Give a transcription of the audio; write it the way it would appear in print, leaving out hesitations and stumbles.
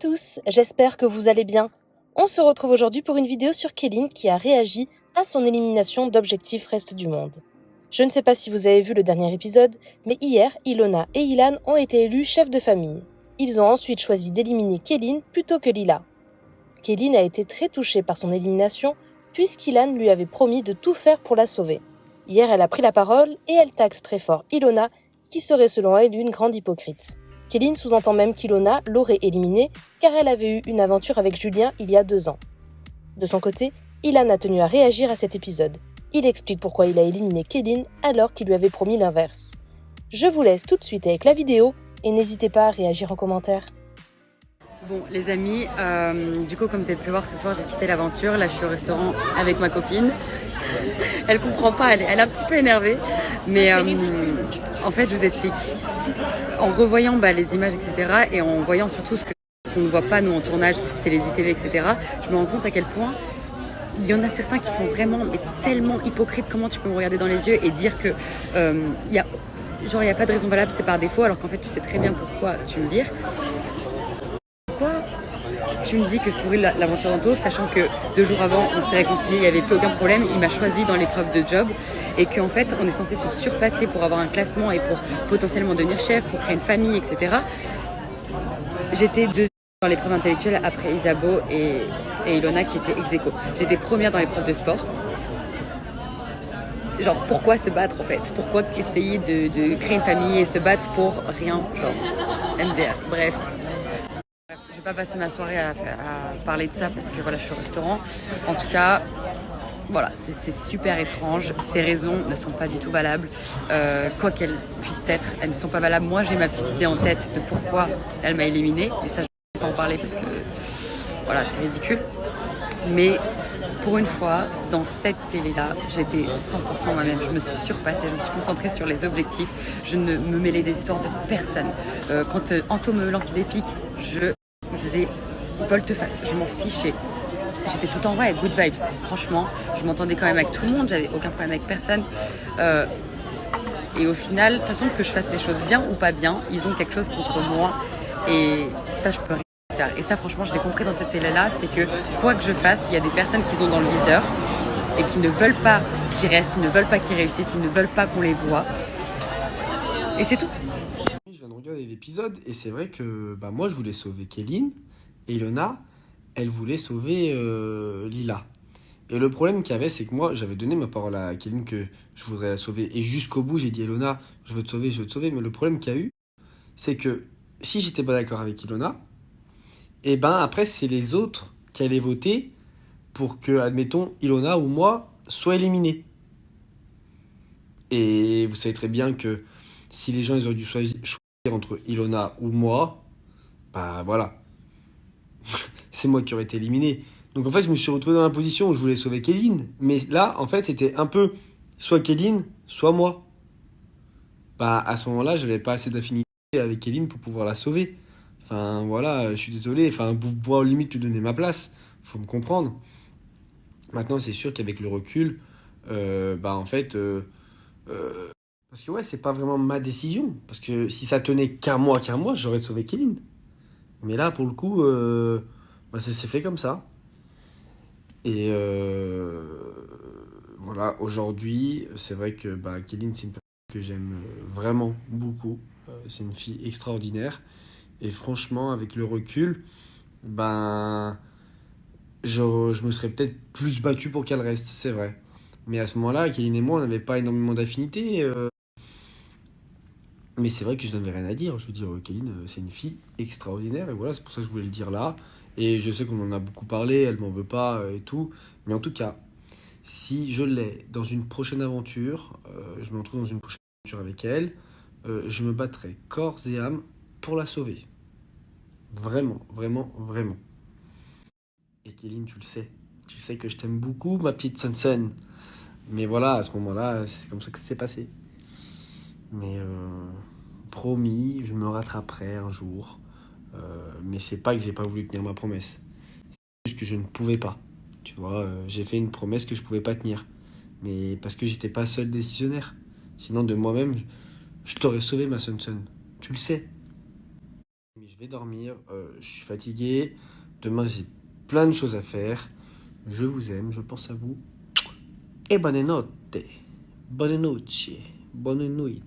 tous, j'espère que vous allez bien. On se retrouve aujourd'hui pour une vidéo sur Kéline qui a réagi à son élimination d'Objectif Reste du Monde. Je ne sais pas si vous avez vu le dernier épisode, mais hier, Ilona et Ilan ont été élus chefs de famille. Ils ont ensuite choisi d'éliminer Kéline plutôt que Lila. Kéline a été très touchée par son élimination puisqu'Ilan lui avait promis de tout faire pour la sauver. Hier, elle a pris la parole et elle tacle très fort Ilona, qui serait selon elle une grande hypocrite. Kéline sous-entend même qu'Ilona l'aurait éliminée car elle avait eu une aventure avec Julien il y a 2 ans. De son côté, Ilan a tenu à réagir à cet épisode. Il explique pourquoi il a éliminé Kéline alors qu'il lui avait promis l'inverse. Je vous laisse tout de suite avec la vidéo et n'hésitez pas à réagir en commentaire. Bon les amis, du coup comme vous avez pu voir ce soir j'ai quitté l'aventure, là je suis au restaurant avec ma copine. Elle comprend pas, elle est un petit peu énervée, mais en fait je vous explique. En revoyant les images etc. et en voyant surtout ce qu'on ne voit pas nous en tournage, c'est les ITV etc. Je me rends compte à quel point il y en a certains qui sont vraiment tellement hypocrites. Comment tu peux me regarder dans les yeux et dire que il y a pas de raison valable, c'est par défaut, alors qu'en fait tu sais très bien pourquoi tu me vires. Pourquoi tu me dis que je pourrais l'aventure d'Anto, sachant que 2 jours avant on s'est réconciliés, il n'y avait plus aucun problème, il m'a choisi dans l'épreuve de job et qu'en fait on est censé se surpasser pour avoir un classement et pour potentiellement devenir chef, pour créer une famille etc. J'étais deuxième dans l'épreuve intellectuelle après Isabeau et Ilona qui était ex aequo. J'étais première dans l'épreuve de sport. Genre pourquoi se battre en fait? Pourquoi essayer de créer une famille et se battre pour rien? Genre MDR, bref. Je vais pas passer ma soirée à parler de ça parce que voilà je suis au restaurant. En tout cas, voilà, c'est super étrange. Ces raisons ne sont pas du tout valables. Quoi qu'elles puissent être, elles ne sont pas valables. Moi j'ai ma petite idée en tête de pourquoi elle m'a éliminée. Et ça je ne vais pas en parler parce que voilà c'est ridicule. Mais pour une fois, dans cette télé-là, j'étais 100% moi-même. Je me suis surpassée, je me suis concentrée sur les objectifs. Je ne me mêlais des histoires de personne. Quand Anto me lançait des pics, je faisais volte-face. Je m'en fichais. J'étais tout en vrai avec good vibes. Franchement, je m'entendais quand même avec tout le monde. J'avais aucun problème avec personne. Et au final, de toute façon, que je fasse les choses bien ou pas bien, ils ont quelque chose contre moi. Et ça, je peux rien faire. Et ça, franchement, je l'ai compris dans cette télé-là, c'est que quoi que je fasse, il y a des personnes qui sont dans le viseur et qui ne veulent pas qu'ils restent, ils ne veulent pas qu'ils réussissent, ils ne veulent pas qu'on les voit. Et c'est tout. Je viens de regarder l'épisode et c'est vrai que moi je voulais sauver Kéline et Ilona, elle voulait sauver Lila. Et le problème qu'il y avait, c'est que moi j'avais donné ma parole à Kéline que je voudrais la sauver. Et jusqu'au bout, j'ai dit Ilona, je veux te sauver, je veux te sauver. Mais le problème qu'il y a eu, c'est que si j'étais pas d'accord avec Ilona, et après c'est les autres qui allaient voter pour que, admettons, Ilona ou moi soient éliminés. Et vous savez très bien que si les gens ils auraient dû choisir entre Ilona ou moi, voilà, c'est moi qui aurais été éliminé. Donc en fait, je me suis retrouvé dans la position où je voulais sauver Kéline. Mais là, en fait, c'était un peu soit Kéline, soit moi. À ce moment-là, j'avais pas assez d'affinité avec Kéline pour pouvoir la sauver. Enfin, voilà, je suis désolé. Enfin, pour pouvoir limite lui donner ma place, faut me comprendre. Maintenant, c'est sûr qu'avec le recul, en fait, parce que ouais, c'est pas vraiment ma décision. Parce que si ça tenait qu'à moi, j'aurais sauvé Kéline. Mais là, pour le coup, ça s'est fait comme ça. Et voilà, aujourd'hui, c'est vrai que Kéline, c'est une personne que j'aime vraiment beaucoup. C'est une fille extraordinaire. Et franchement, avec le recul, je me serais peut-être plus battu pour qu'elle reste, c'est vrai. Mais à ce moment-là, Kéline et moi, on n'avait pas énormément d'affinité. Mais c'est vrai que je n'avais rien à dire. Je veux dire, Kéline, c'est une fille extraordinaire. Et voilà, c'est pour ça que je voulais le dire là. Et je sais qu'on en a beaucoup parlé, elle m'en veut pas et tout. Mais en tout cas, si je l'ai dans une prochaine aventure, je me retrouve dans une prochaine aventure avec elle, je me battrai corps et âme pour la sauver. Vraiment, vraiment, vraiment. Et Kéline, tu le sais. Tu sais que je t'aime beaucoup, ma petite Sun. Mais voilà, à ce moment-là, c'est comme ça que c'est passé. Mais promis, je me rattraperai un jour. Mais c'est pas que j'ai pas voulu tenir ma promesse. C'est juste que je ne pouvais pas. Tu vois, j'ai fait une promesse que je pouvais pas tenir. Mais parce que j'étais pas seul décisionnaire. Sinon, de moi-même, je t'aurais sauvé, ma Sun. Tu le sais. Je vais dormir, je suis fatigué. Demain, j'ai plein de choses à faire. Je vous aime, je pense à vous. Et bonne notte, bonne noche, bonne nuit.